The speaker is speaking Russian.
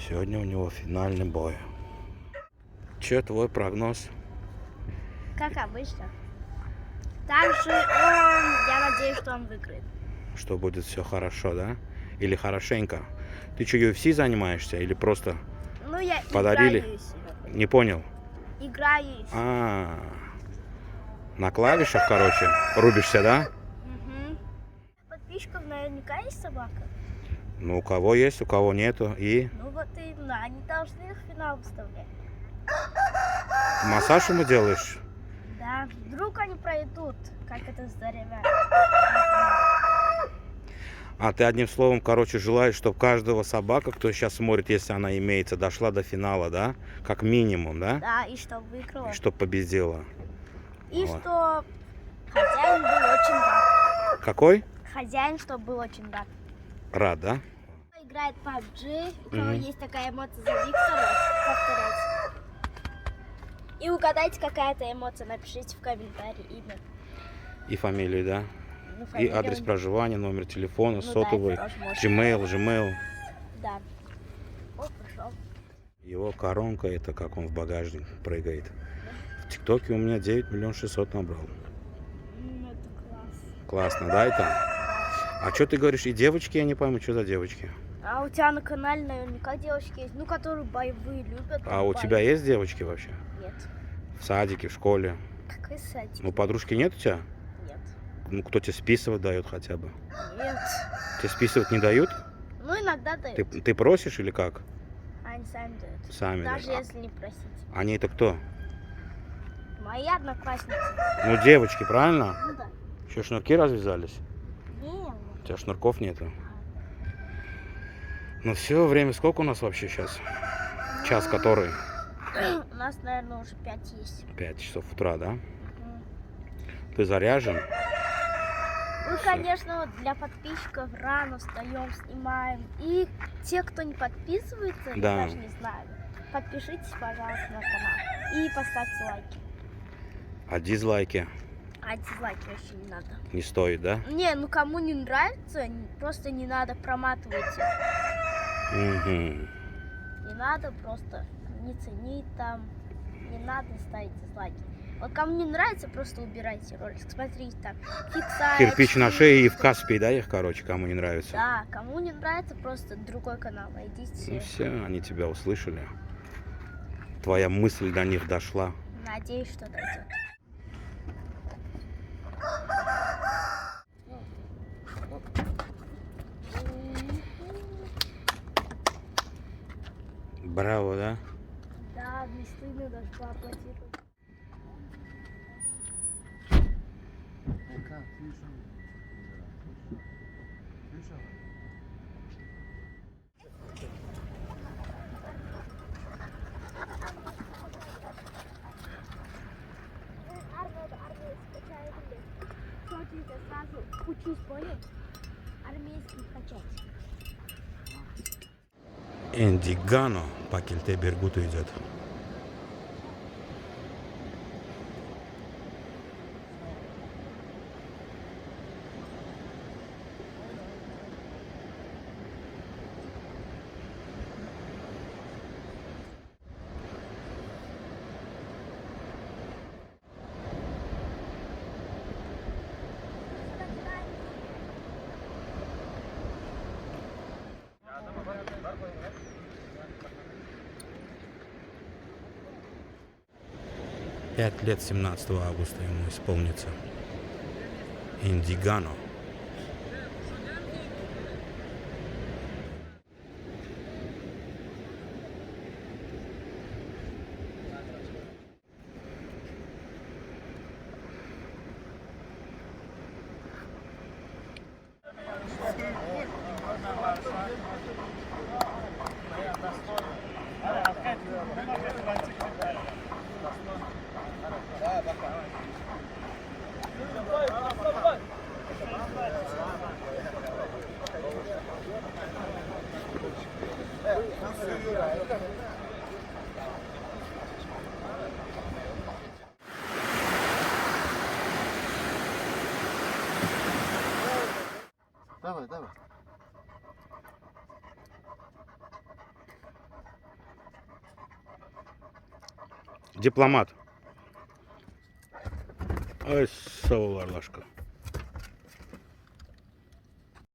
Сегодня у него финальный бой. Че твой прогноз? Как обычно. Также я надеюсь, что он выиграет. Что будет все хорошо, да? Или хорошенько? Ты что, UFC занимаешься или просто Ну, я подарили? играюсь. Не понял. Играюсь. На клавишах, короче, рубишься, да? Угу. Подписчиков наверняка есть собака. Ну, у кого есть, у кого нету. И Ну вот именно, они должны их в финал выставлять. массаж ему делаешь? Да, вдруг они пройдут, как это здоровяк. А ты одним словом, короче, желаешь, чтобы каждого собака, кто сейчас смотрит, если она имеется, дошла до финала, да? Как минимум, да? Да, и чтобы выиграла. И чтобы победила. И Вот. что хозяин был очень рад. Какой? Хозяин, чтобы был очень рад. Рад, да? Играет PUBG, у кого есть такая эмоция за Виктора, повторять. И угадайте, какая это эмоция, напишите в комментарии имя. И фамилию, да? Ну, И фамилию адрес он- проживания, номер телефона, Ну сотовый, да, это тоже можно. Gmail. Да. О, пошел. Его коронка, это как он в багажник прыгает. В ТикТоке у меня 9 600 000 набрал. Это класс. Классно, да, это? А что ты говоришь, и девочки, я не пойму, что за девочки? А у тебя на канале наверняка девочки есть, ну, которые боевые любят. А у тебя есть девочки вообще? Нет. В садике, в школе? Какой садик? Ну, подружки нет у тебя? Нет. Ну, кто тебе списывать дает хотя бы? Нет. Тебе списывать не дают? Ну, иногда дают. Ты просишь или как? Они сами дают. Сами. Даже да. если не просить. Они это кто? Мои одноклассницы. Ну, девочки, правильно? Ну да. Что, шнурки развязались? Не, У тебя шнурков нету. Ну все, время сколько у нас вообще сейчас? Час который? у нас, наверное, уже 5 есть. 5 часов утра, да? Мгм. Ты заряжен? Мы, конечно, вот для подписчиков рано встаем, снимаем. И те, кто не подписывается, я Да. даже не знаю, подпишитесь, пожалуйста, на канал. И поставьте лайки. А дизлайки А дизлайки вообще не надо. не стоит, да? Не, ну кому не нравится, просто не надо, проматывайте. Угу. Не надо просто не ценить там, не надо ставить дизлайки. Вот кому не нравится, просто убирайте ролик. Смотрите там, фиксай, Кирпич на очки. шее и в Каспий, да, их, короче, кому не нравится? Да, кому не нравится, просто другой канал найдите. Ну все, они тебя услышали. Твоя мысль до них дошла. Надеюсь, что дойдет. Браво, да? Да, не стыдно даже поаплодировать. Сразу учись, понял? Армейский качать. Эндигано по Кельте-Бергуту идет. Пять лет 17 августа ему исполнится. Индигано. Давай, давай. Дипломат. Ай, сау Ларлашка.